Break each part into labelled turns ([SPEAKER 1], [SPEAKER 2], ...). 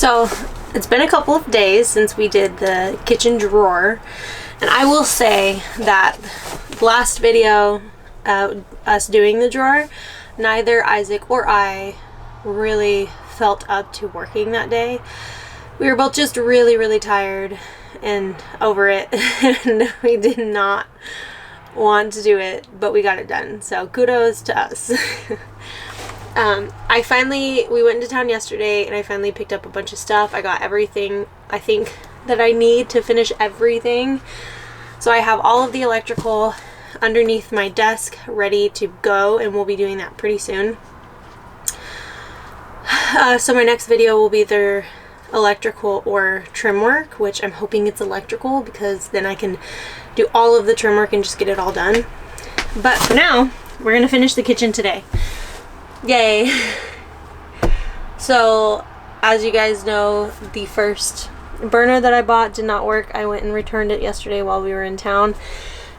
[SPEAKER 1] So it's been a couple of days since we did the kitchen drawer, and I will say that the last video, us doing the drawer, neither Isaac or I really felt up to working that day. We were both just really tired and over it, and we did not want to do it, but we got it done, so kudos to us. We went into town yesterday and I finally picked up a bunch of stuff. I got everything I think that I need to finish everything. So I have all of the electrical underneath my desk ready to go, and we'll be doing that pretty soon. So my next video will be either electrical or trim work, which I'm hoping it's electrical because then I can do all of the trim work and just get it all done. But for now, we're gonna finish the kitchen today. Yay. So as you guys know, the first burner that I bought did not work. I went and returned it yesterday while we were in town,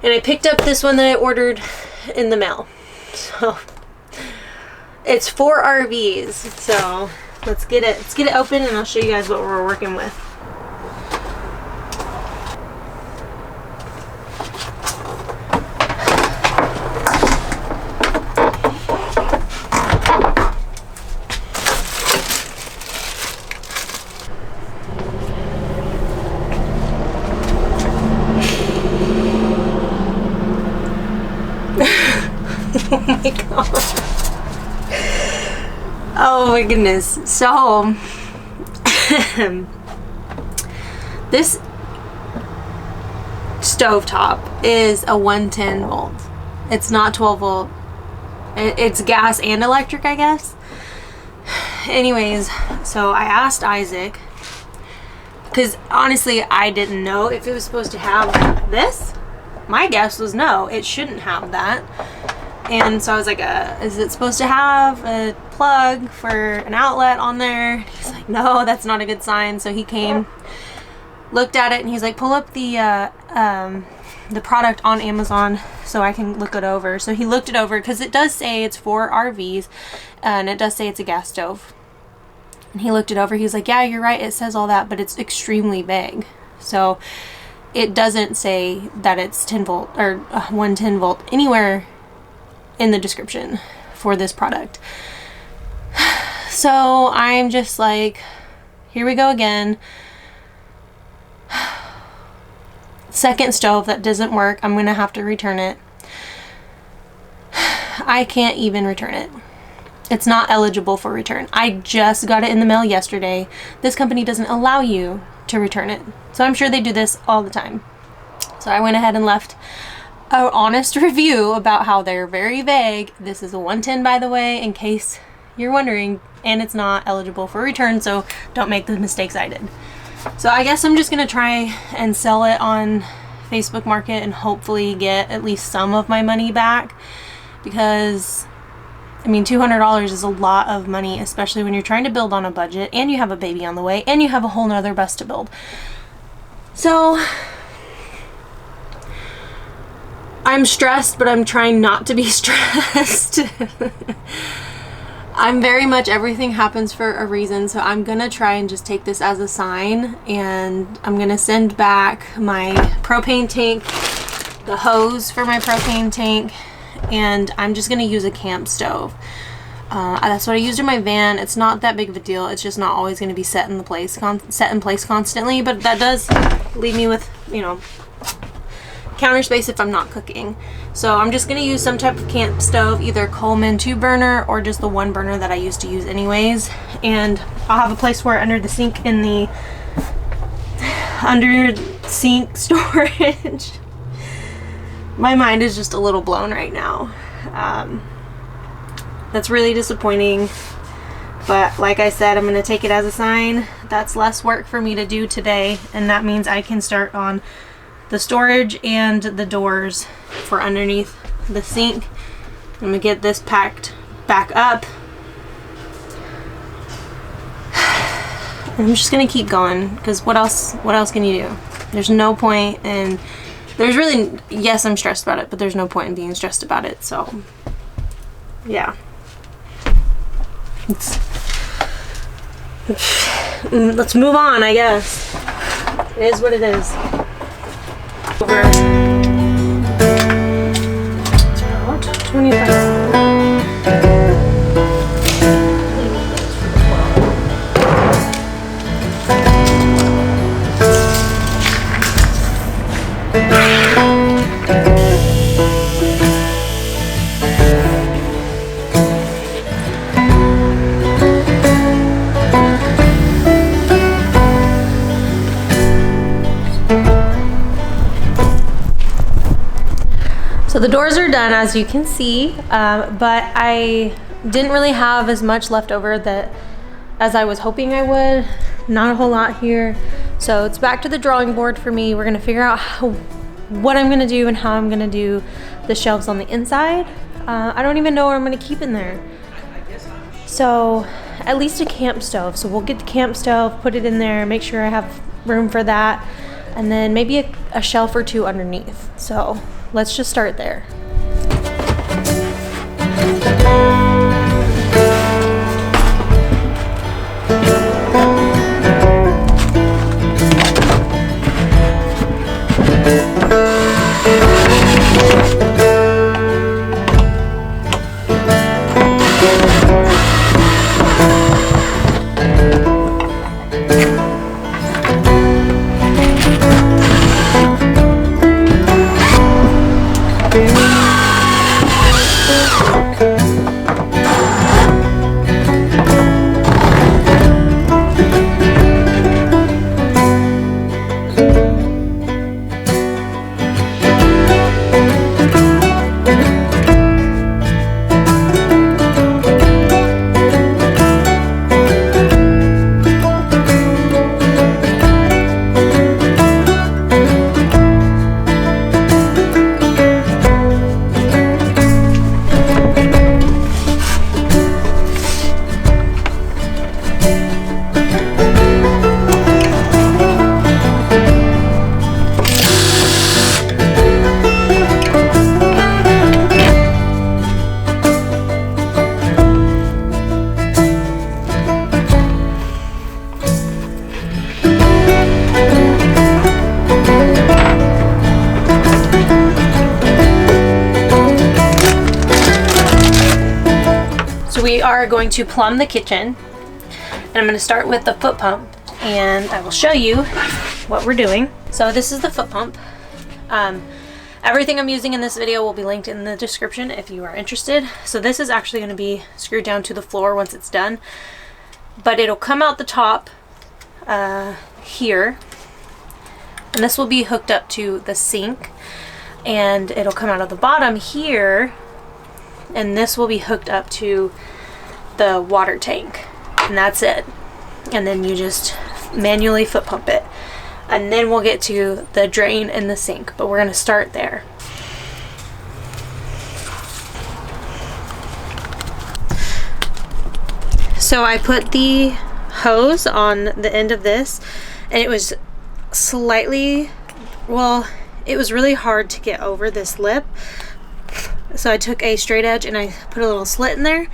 [SPEAKER 1] and I picked up this one that I ordered in the mail. So it's 4 RVs. So let's get it open and I'll show you guys what we're working with. Oh my god. Oh my goodness. So this stovetop is a 110 volt. It's not 12 volt. It's gas and electric, I guess. Anyways, so I asked Isaac, because honestly I didn't know if it was supposed to have this. My guess was no, it shouldn't have that. And so I was like, is it supposed to have a plug for an outlet on there? He's like, no, that's not a good sign. So he came, looked at it, and he's like, pull up the product on Amazon so I can look it over. So he looked it over because it does say it's for RVs, and it does say it's a gas stove. And he looked it over. He was like, yeah, you're right. It says all that, but it's extremely vague. So it doesn't say that it's 10 volt or 110 volt anywhere in the description for this product. So I'm just like, here we go again. Second stove that doesn't work. I'm gonna have to return it. I can't even return it. It's not eligible for return. I just got it in the mail yesterday. This company doesn't allow you to return it. So I'm sure they do this all the time. So I went ahead and left an honest review about how they're very vague. This is a 110, by the way, in case you're wondering, and it's not eligible for return, so don't make the mistakes I did. So I guess I'm just gonna try and sell it on Facebook Market and hopefully get at least some of my money back, because I mean, $200 is a lot of money, especially when you're trying to build on a budget and you have a baby on the way and you have a whole nother bus to build. So I'm stressed, but I'm trying not to be stressed. I'm very much, everything happens for a reason, so I'm gonna try and just take this as a sign, and I'm gonna send back my propane tank, the hose for my propane tank, and I'm just gonna use a camp stove. That's what I used in my van. It's not that big of a deal. It's just not always gonna be set in place constantly, but that does leave me with, you know, counter space if I'm not cooking. So I'm just gonna use some type of camp stove, either Coleman 2-burner or just the 1 burner that I used to use anyways. And I'll have a place for it under the sink in the under sink storage. My mind is just a little blown right now. That's really disappointing, but like I said, I'm gonna take it as a sign. That's less work for me to do today, and that means I can start on the storage and the doors for underneath the sink. I'm gonna get this packed back up. I'm just gonna keep going, because what else can you do? There's no point, and there's really, yes, I'm stressed about it, but there's no point in being stressed about it. So yeah, Let's move on, I guess. It is what it is. Over about 25. So the doors are done, as you can see, but I didn't really have as much left over as I was hoping I would. Not a whole lot here. So it's back to the drawing board for me. We're gonna figure out what I'm gonna do and how I'm gonna do the shelves on the inside. I don't even know what I'm gonna keep in there. So at least a camp stove. So we'll get the camp stove, put it in there, make sure I have room for that, and then maybe a shelf or two underneath. So let's just start there. We are going to plumb the kitchen, and I'm going to start with the foot pump, and I will show you what we're doing. So this is the foot pump. Everything I'm using in this video will be linked in the description if you are interested. So this is actually going to be screwed down to the floor once it's done, but it'll come out the top here, and this will be hooked up to the sink, and it'll come out of the bottom here, and this will be hooked up to the water tank, and that's it. And then you just manually foot pump it, and then we'll get to the drain and the sink, but we're going to start there. So I put the hose on the end of this, and it was slightly, well, it was really hard to get over this lip. So I took a straight edge and I put a little slit in there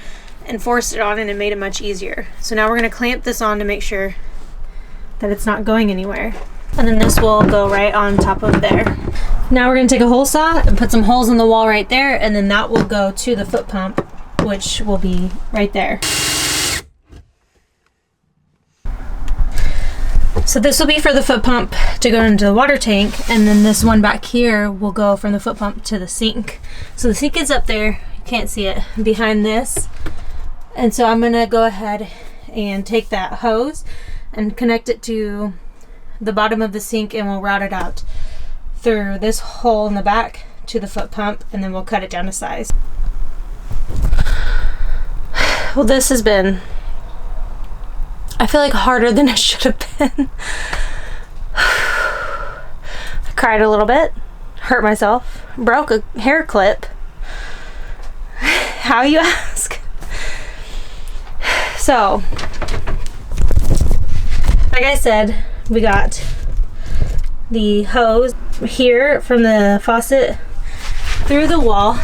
[SPEAKER 1] and forced it on, and it made it much easier. So now we're going to clamp this on to make sure that it's not going anywhere. And then this will go right on top of there. Now we're going to take a hole saw and put some holes in the wall right there, and then that will go to the foot pump, which will be right there. So this will be for the foot pump to go into the water tank, and then this one back here will go from the foot pump to the sink. So the sink is up there, you can't see it, behind this. And so I'm gonna go ahead and take that hose and connect it to the bottom of the sink, and we'll route it out through this hole in the back to the foot pump, and then we'll cut it down to size. Well, this has been, I feel like, harder than it should have been. I cried a little bit, hurt myself, broke a hair clip. How, you ask? So, like I said, we got the hose here from the faucet through the wall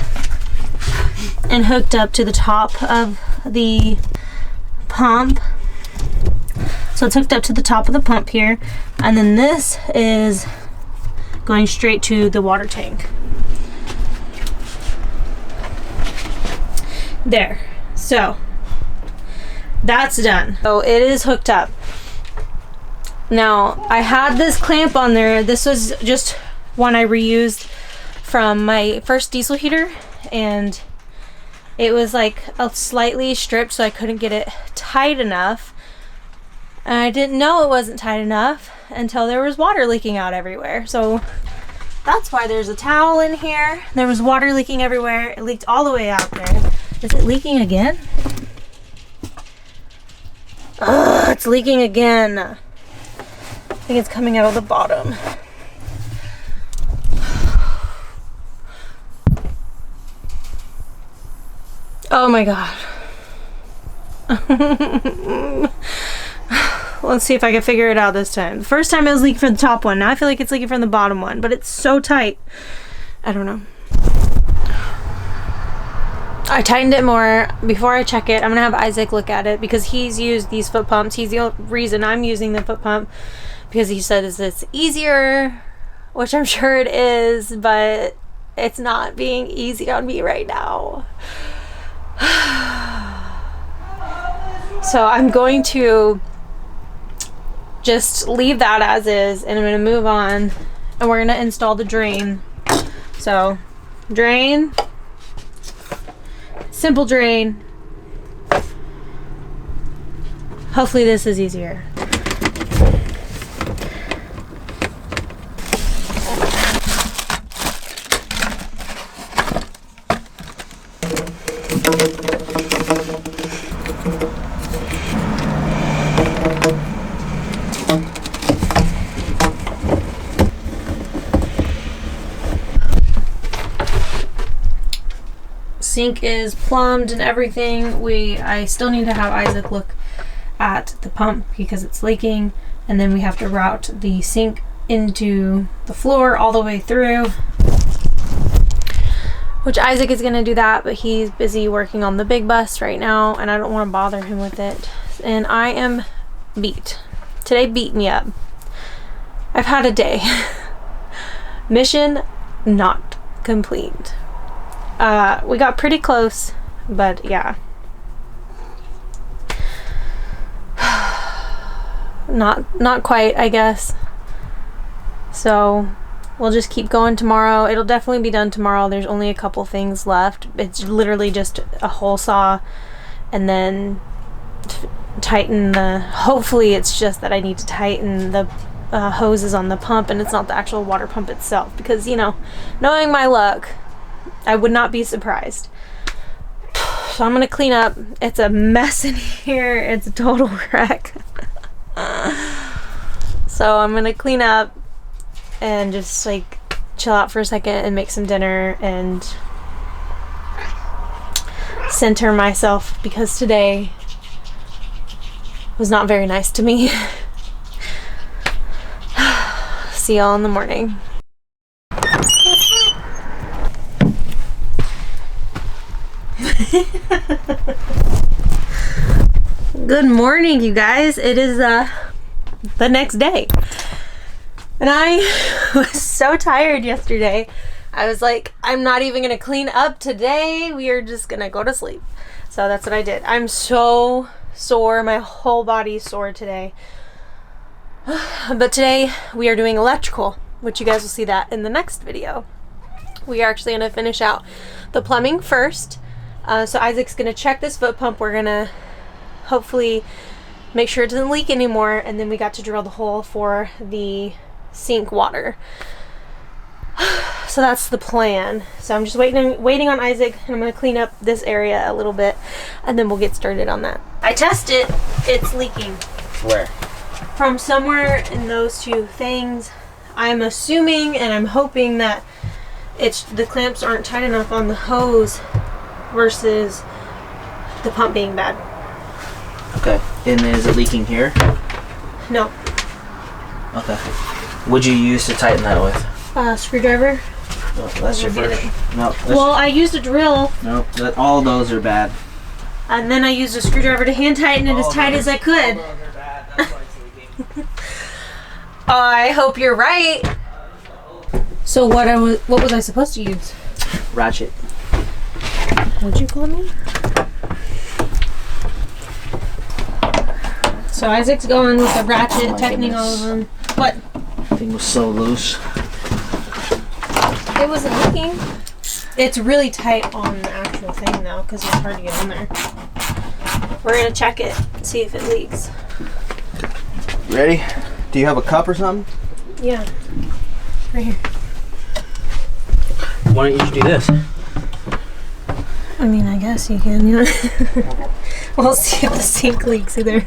[SPEAKER 1] and hooked up to the top of the pump. So it's hooked up to the top of the pump here, and then this is going straight to the water tank. There. So that's done. So it is hooked up. Now I had this clamp on there. This was just one I reused from my first diesel heater, and it was like a slightly stripped, so I couldn't get it tight enough. And I didn't know it wasn't tight enough until there was water leaking out everywhere. So that's why there's a towel in here. There was water leaking everywhere. It leaked all the way out there. Is it leaking again? Ugh, it's leaking again. I think it's coming out of the bottom. Oh my God. Let's see if I can figure it out this time. The first time it was leaking from the top one. Now I feel like it's leaking from the bottom one, but it's so tight. I don't know. I tightened it more. Before I check it, I'm gonna have Isaac look at it because he's used these foot pumps. He's the only reason I'm using the foot pump, because he says it's easier, which I'm sure it is, but it's not being easy on me right now. So I'm going to just leave that as is, and I'm going to move on, and we're going to install the drain. So drain, simple drain. Hopefully this is easier. Sink is plumbed and everything. I still need to have Isaac look at the pump because it's leaking, and then we have to route the sink into the floor all the way through, which Isaac is going to do that, but he's busy working on the big bus right now, and I don't want to bother him with it. And I am beat. Today beat me up. I've had a day. Mission not complete. We got pretty close, but yeah. Not quite, I guess. So we'll just keep going tomorrow. It'll definitely be done tomorrow. There's only a couple things left. It's literally just a hole saw, and then tighten the, hopefully it's just that I need to tighten the hoses on the pump, and it's not the actual water pump itself, because, you know, knowing my luck, I would not be surprised. So I'm gonna clean up. It's a mess in here. It's a total wreck. So I'm gonna clean up and just like chill out for a second and make some dinner and center myself, because today was not very nice to me. See y'all in the morning. Good morning, you guys. It is the next day, and I was so tired yesterday. I was like, I'm not even gonna clean up today. We are just gonna go to sleep. So that's what I did. I'm so sore. My whole body's sore today. But today we are doing electrical, which you guys will see that in the next video. We are actually gonna finish out the plumbing first. So Isaac's gonna check this foot pump. We're gonna hopefully make sure it doesn't leak anymore, and then we got to drill the hole for the sink water. So that's the plan. So I'm just waiting on Isaac, and I'm gonna clean up this area a little bit, and then we'll get started on that. I tested, it's leaking.
[SPEAKER 2] Where?
[SPEAKER 1] From somewhere in those two things. I'm assuming and I'm hoping that the clamps aren't tight enough on the hose versus the pump being bad.
[SPEAKER 2] Okay. And is it leaking here?
[SPEAKER 1] No.
[SPEAKER 2] Okay. What'd you use to tighten that with?
[SPEAKER 1] Screwdriver.
[SPEAKER 2] No, that's your first. No.
[SPEAKER 1] Well, I used a drill.
[SPEAKER 2] Nope. All those are bad.
[SPEAKER 1] And then I used a screwdriver to hand tighten it as tight as I could. I hope you're right. So what was I supposed to use?
[SPEAKER 2] Ratchet.
[SPEAKER 1] What'd you call me? So Isaac's going with the ratchet, tightening all of them. What?
[SPEAKER 2] Thing was so loose.
[SPEAKER 1] It wasn't leaking. It's really tight on the actual thing though, because it's hard to get in there. We're gonna check it, see if it leaks.
[SPEAKER 2] Ready? Do you have a cup or something?
[SPEAKER 1] Yeah. Right here.
[SPEAKER 2] Why don't you just do this?
[SPEAKER 1] I mean, I guess you can, yeah. We'll see if the sink leaks either.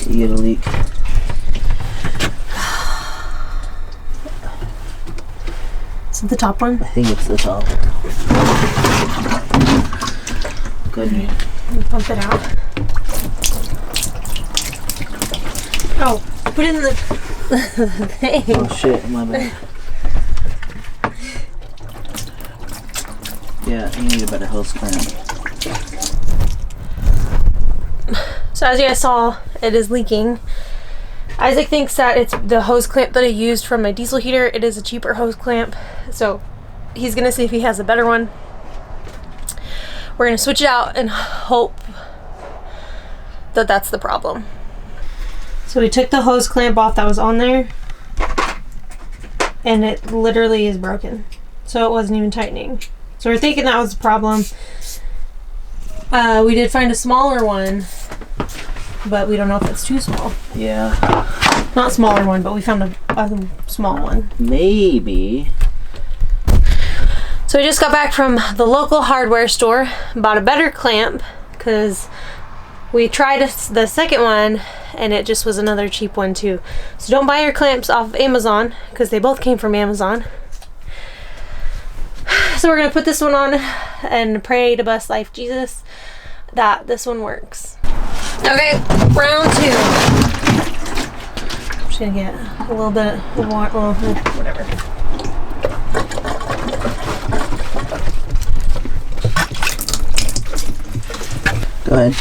[SPEAKER 2] You get a leak.
[SPEAKER 1] Is it the top one?
[SPEAKER 2] I think it's the top. Good.
[SPEAKER 1] Pump it out. Oh, put it in the thing.
[SPEAKER 2] Oh shit, my bad. Yeah, you need a better hose clamp.
[SPEAKER 1] So as you guys saw, it is leaking. Isaac thinks that it's the hose clamp that I used from my diesel heater. It is a cheaper hose clamp, so he's gonna see if he has a better one. We're gonna switch it out and hope that that's the problem. So we took the hose clamp off that was on there, and it literally is broken. So it wasn't even tightening. So we're thinking that was the problem. We did find a smaller one, but we don't know if it's too small.
[SPEAKER 2] Yeah.
[SPEAKER 1] Not smaller one, but we found a small one.
[SPEAKER 2] Maybe.
[SPEAKER 1] So we just got back from the local hardware store, bought a better clamp, because we tried the second one and it just was another cheap one too. So don't buy your clamps off of Amazon, because they both came from Amazon. So we're gonna put this one on and pray to bless life Jesus that this one works. Okay, round 2. I'm just gonna get a little bit of water, well, whatever.
[SPEAKER 2] Go ahead.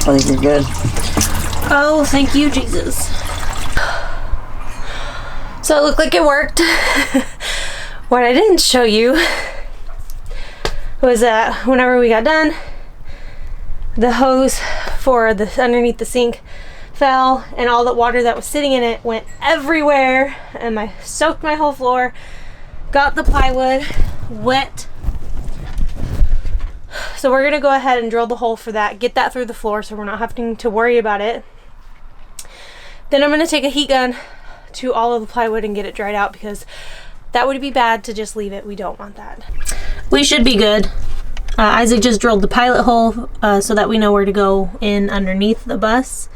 [SPEAKER 2] I think you're good.
[SPEAKER 1] Oh, thank you, Jesus. So it looked like it worked. What I didn't show you was that whenever we got done, the hose for the underneath the sink fell, and all the water that was sitting in it went everywhere, and I soaked my whole floor, got the plywood wet. So we're gonna go ahead and drill the hole for that, get that through the floor so we're not having to worry about it. Then I'm gonna take a heat gun to all of the plywood and get it dried out, because that would be bad to just leave it. We don't want that. We should be good. Isaac just drilled the pilot hole so that we know where to go in underneath the bus,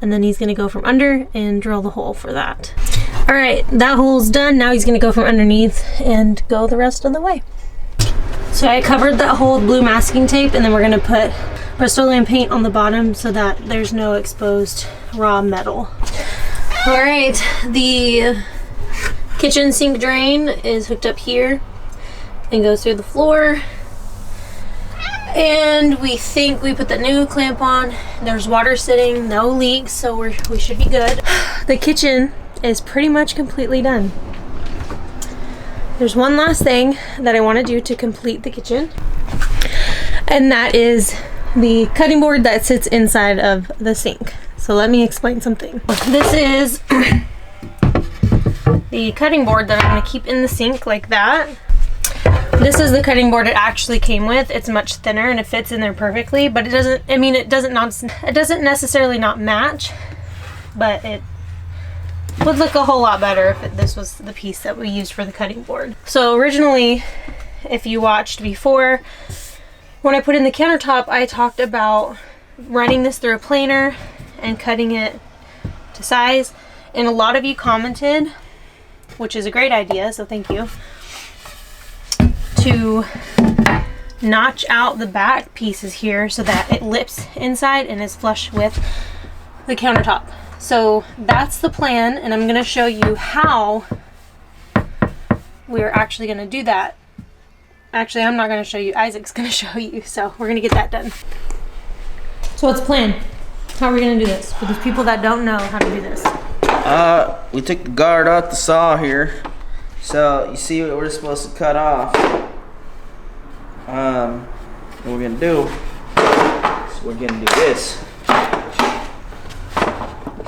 [SPEAKER 1] and then he's gonna go from under and drill the hole for that. All right, that hole's done. Now he's gonna go from underneath and go the rest of the way. So I covered that hole with blue masking tape, and then we're gonna put Rust-Oleum paint on the bottom so that there's no exposed raw metal. All right, the kitchen sink drain is hooked up here and goes through the floor. And we think we put the new clamp on. There's water sitting, no leaks, so we should be good. The kitchen is pretty much completely done. There's one last thing that I want to do to complete the kitchen, and that is the cutting board that sits inside of the sink. So let me explain something. This is the cutting board that I'm going to keep in the sink like that. This is the cutting board it actually came with. It's much thinner and it fits in there perfectly, but it doesn't, I mean, it doesn't necessarily not match, but it would look a whole lot better if this was the piece that we used for the cutting board. So originally, if you watched before, when I put in the countertop, I talked about running this through a planer and cutting it to size, and a lot of you commented, which is a great idea, so thank you. to notch out the back pieces here so that it lips inside and is flush with the countertop. So that's the plan, and I'm going to show you how we're actually going to do that. Actually, I'm not going to show you. Isaac's going to show you. So we're going to get that done. So what's the plan? How are we going to do this for those people that don't know how to do this?
[SPEAKER 2] We took the guard off the saw here. So you see what we're supposed to cut off. What we're going to do is we're going to do this.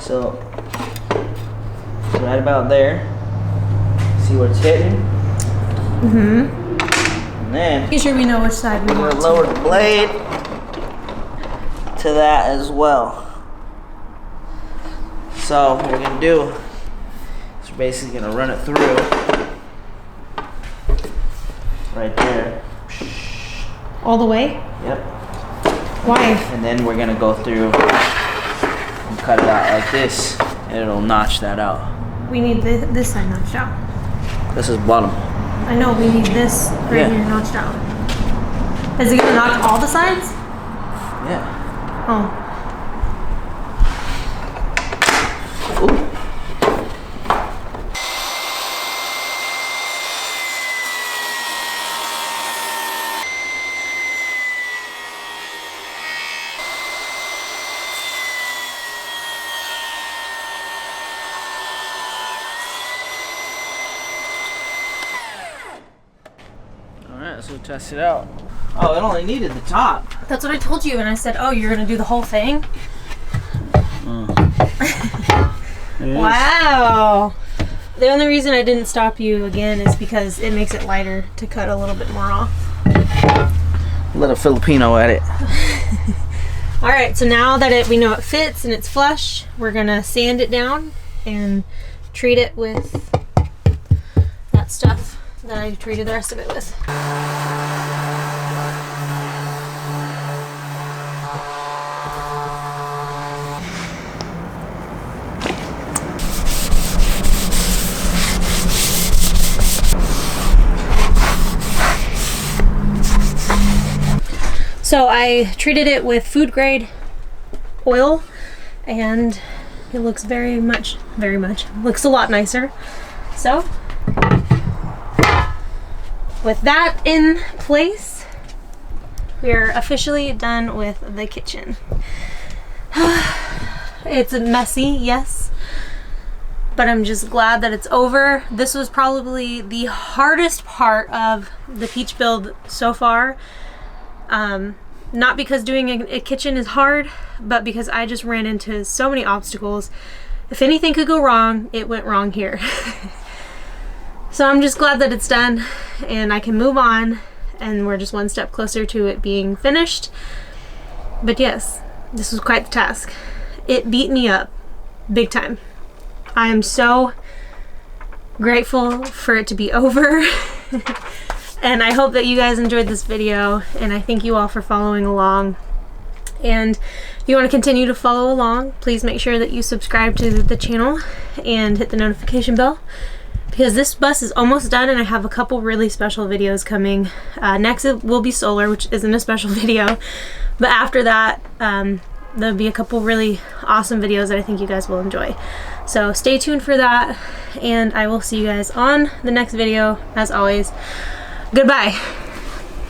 [SPEAKER 2] So right about there. See where it's hitting?
[SPEAKER 1] Mm-hmm.
[SPEAKER 2] And then
[SPEAKER 1] Make sure we know which side we want
[SPEAKER 2] we're gonna lower the blade to that as well. So what we're gonna do is we're basically gonna run it through right there.
[SPEAKER 1] all the way.
[SPEAKER 2] Yep.
[SPEAKER 1] Why?
[SPEAKER 2] And then we're gonna go through and cut it out like this, and it'll notch that out.
[SPEAKER 1] We need this side notched out.
[SPEAKER 2] This is bottom.
[SPEAKER 1] I know, we need this right here notched out. Is it gonna notch all the sides?
[SPEAKER 2] Yeah.
[SPEAKER 1] Oh.
[SPEAKER 2] Ooh. Alright, so we'll test it out. Oh, it only needed the top.
[SPEAKER 1] That's what I told you, and I said, oh, you're gonna do the whole thing? Wow. The only reason I didn't stop you again is because it makes it lighter to cut a little bit more off.
[SPEAKER 2] Let a Filipino at it.
[SPEAKER 1] Alright, so now that we know it fits and it's flush, we're gonna sand it down and treat it with that stuff that I treated the rest of it with. So I treated it with food grade oil, and it looks very much, looks a lot nicer. So with that in place, we are officially done with the kitchen. It's messy, yes, but I'm just glad that it's over. This was probably the hardest part of the peach build so far. Not because doing a kitchen is hard, but because I just ran into so many obstacles. If anything could go wrong, it went wrong here. So I'm just glad that it's done and I can move on, and we're just one step closer to it being finished. But yes, this was quite the task. It beat me up big time. I am so grateful for it to be over. And I hope that you guys enjoyed this video, and I thank you all for following along. And if you want to continue to follow along, please make sure that you subscribe to the channel and hit the notification bell, because this bus is almost done and I have a couple really special videos coming. Next it will be solar, which isn't a special video, but after that there'll be a couple really awesome videos that I think you guys will enjoy. So stay tuned for that, and I will see you guys on the next video. As always, goodbye.